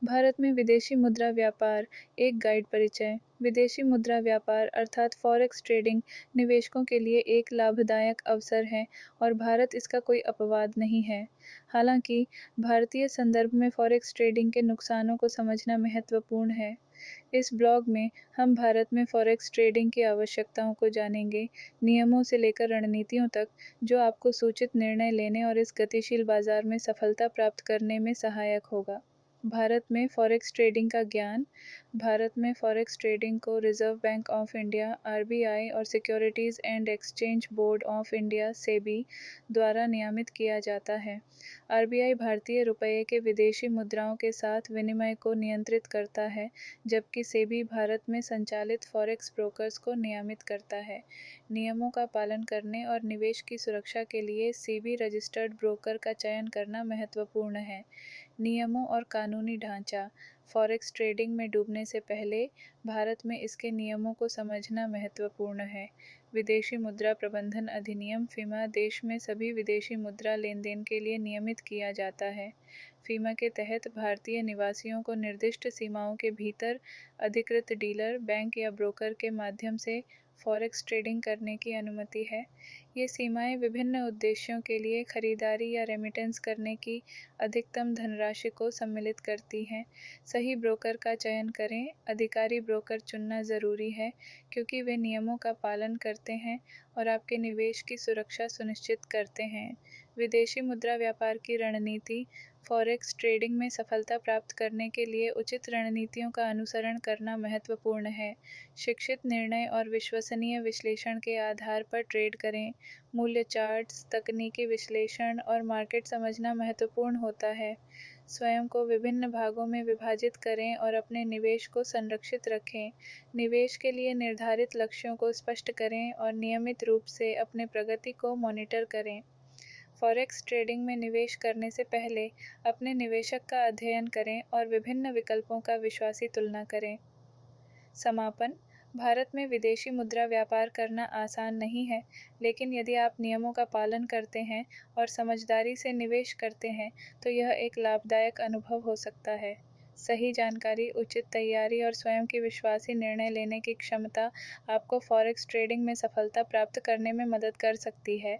भारत में विदेशी मुद्रा व्यापार एक गाइड परिचय। विदेशी मुद्रा व्यापार अर्थात फॉरेक्स ट्रेडिंग निवेशकों के लिए एक लाभदायक अवसर है और भारत इसका कोई अपवाद नहीं है। हालांकि भारतीय संदर्भ में फॉरेक्स ट्रेडिंग के नुकसानों को समझना महत्वपूर्ण है। इस ब्लॉग में हम भारत में फॉरेक्स ट्रेडिंग की आवश्यकताओं को जानेंगे, नियमों से लेकर रणनीतियों तक, जो आपको सूचित निर्णय लेने और इस गतिशील बाजार में सफलता प्राप्त करने में सहायक होगा। भारत में फॉरेक्स ट्रेडिंग का ज्ञान। भारत में फॉरेक्स ट्रेडिंग को Reserve Bank of India RBI और Securities and Exchange Board of India SEBI द्वारा नियमित किया जाता है। आरबीआई भारतीय रुपये के विदेशी मुद्राओं के साथ विनिमय को नियंत्रित करता है, जबकि सेबी भारत में संचालित फॉरेक्स ब्रोकर्स को नियमित करता है। नियमों का पालन करने और निवेश की सुरक्षा के लिए सेबी रजिस्टर्ड ब्रोकर का चयन करना महत्वपूर्ण है। नियमों और कानूनी ढांचा। फॉरेक्स ट्रेडिंग में डूबने से पहले भारत में इसके नियमों को समझना महत्वपूर्ण है। विदेशी मुद्रा प्रबंधन अधिनियम फीमा देश में सभी विदेशी मुद्रा लेन देन के लिए नियमित किया जाता है। फीमा के तहत भारतीय निवासियों को निर्दिष्ट सीमाओं के भीतर अधिकृत डीलर, बैंक या ब्रोकर के माध्यम से फॉरेक्स ट्रेडिंग करने की अनुमति है। ये सीमाएं विभिन्न उद्देश्यों के लिए खरीदारी या रेमिटेंस करने की अधिकतम धनराशि को सम्मिलित करती हैं। सही ब्रोकर का चयन करें। अधिकारी ब्रोकर चुनना ज़रूरी है, क्योंकि वे नियमों का पालन करते हैं और आपके निवेश की सुरक्षा सुनिश्चित करते हैं। विदेशी मुद्रा व्यापार की रणनीति। फॉरेक्स ट्रेडिंग में सफलता प्राप्त करने के लिए उचित रणनीतियों का अनुसरण करना महत्वपूर्ण है। शिक्षित निर्णय और विश्वसनीय विश्लेषण के आधार पर ट्रेड करें। मूल्य चार्ट्स, तकनीकी विश्लेषण और मार्केट समझना महत्वपूर्ण होता है। स्वयं को विभिन्न भागों में विभाजित करें और अपने निवेश को संरक्षित रखें। निवेश के लिए निर्धारित लक्ष्यों को स्पष्ट करें और नियमित रूप से अपने प्रगति को मॉनिटर करें। फॉरेक्स ट्रेडिंग में निवेश करने से पहले अपने निवेशक का अध्ययन करें और विभिन्न विकल्पों का विश्वासी तुलना करें। समापन। भारत में विदेशी मुद्रा व्यापार करना आसान नहीं है, लेकिन यदि आप नियमों का पालन करते हैं और समझदारी से निवेश करते हैं, तो यह एक लाभदायक अनुभव हो सकता है। सही जानकारी, उचित तैयारी और स्वयं की विश्वासी निर्णय लेने की क्षमता आपको फॉरेक्स ट्रेडिंग में सफलता प्राप्त करने में मदद कर सकती है।